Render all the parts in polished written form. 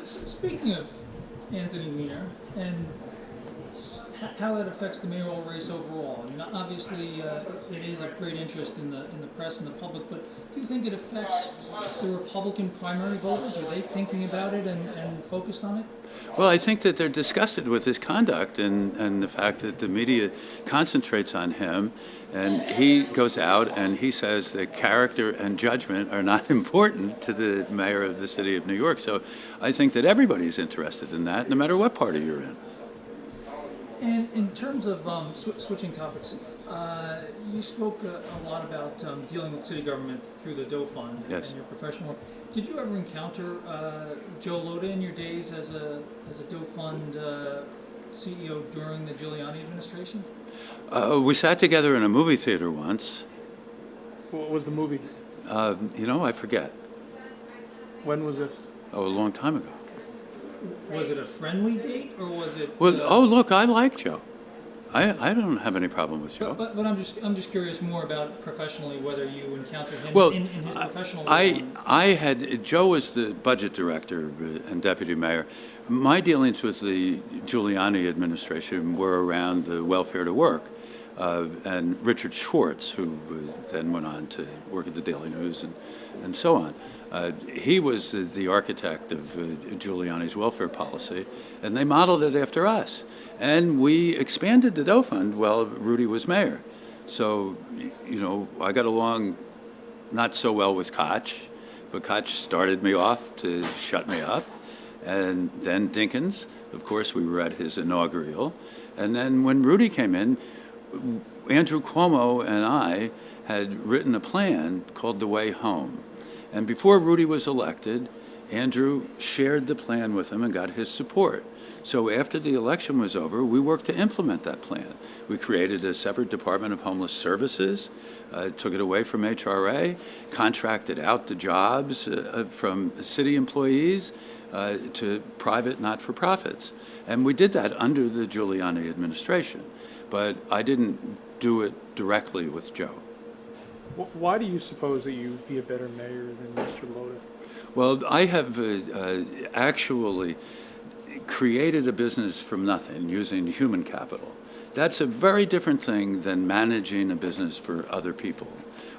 Speaking of Anthony Weiner and how that affects the mayoral race overall, I mean, obviously it is of great interest in the press and the public, but do you think it affects the Republican primary voters? Are they thinking about it and focused on it? Well, I think that they're disgusted with his conduct and the fact that the media concentrates on him, and he goes out and he says that character and judgment are not important to the mayor of the city of New York. So I think that everybody's interested in that, no matter what party you're in. And in terms of switching topics, you spoke a lot about dealing with city government through the Doe Fund Yes. and your professional work. Did you ever encounter Joe Lhota in your days as a Doe Fund CEO during the Giuliani administration? We sat together in a movie theater once. What was the movie? I forget. When was it? Oh, a long time ago. Was it a friendly date or was it? Well, look, I like Joe. I don't have any problem with Joe. But I'm just curious more about professionally whether you encountered him Well, in his professional role. Joe was the budget director and deputy mayor. My dealings with the Giuliani administration were around the welfare to work. And Richard Schwartz, who then went on to work at the Daily News and so on. He was the architect of Giuliani's welfare policy, and they modeled it after us. And we expanded the Doe Fund while Rudy was mayor. So, I got along not so well with Koch, but Koch started me off to shut me up. And then Dinkins, of course, we were at his inaugural. And then when Rudy came in, Andrew Cuomo and I had written a plan called The Way Home. And before Rudy was elected, Andrew shared the plan with him and got his support. So after the election was over, we worked to implement that plan. We created a separate Department of Homeless Services, took it away from HRA, contracted out the jobs from city employees to private not-for-profits. And we did that under the Giuliani administration. But I didn't do it directly with Joe. Why do you suppose that you'd be a better mayor than Mr. Lhota? Well, I have actually created a business from nothing using human capital. That's a very different thing than managing a business for other people.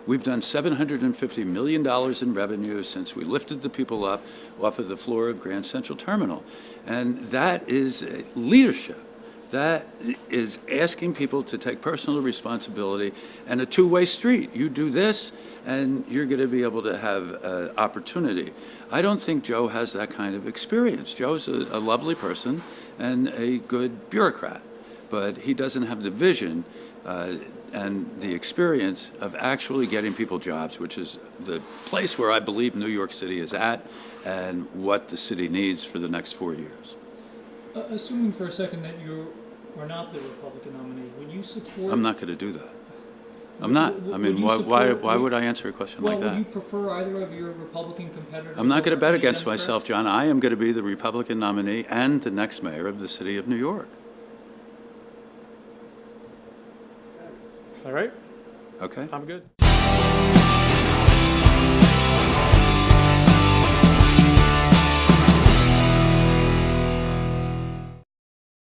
We've done $750 million in revenue since we lifted the people up off of the floor of Grand Central Terminal. And that is leadership. That is asking people to take personal responsibility and a two-way street. You do this, and you're going to be able to have opportunity. I don't think Joe has that kind of experience. Joe's a lovely person and a good bureaucrat, but he doesn't have the vision and the experience of actually getting people jobs, which is the place where I believe New York City is at and what the city needs for the next 4 years. Assuming for a second that you are not the Republican nominee, would you support? I'm not going to do that. I'm not. I mean, why would I answer a question like that? Would you prefer either of your Republican competitors? I'm not going to bet over against Democrats? myself, John. I am going to be the Republican nominee and the next mayor of the city of New York. All right, Okay? I'm good.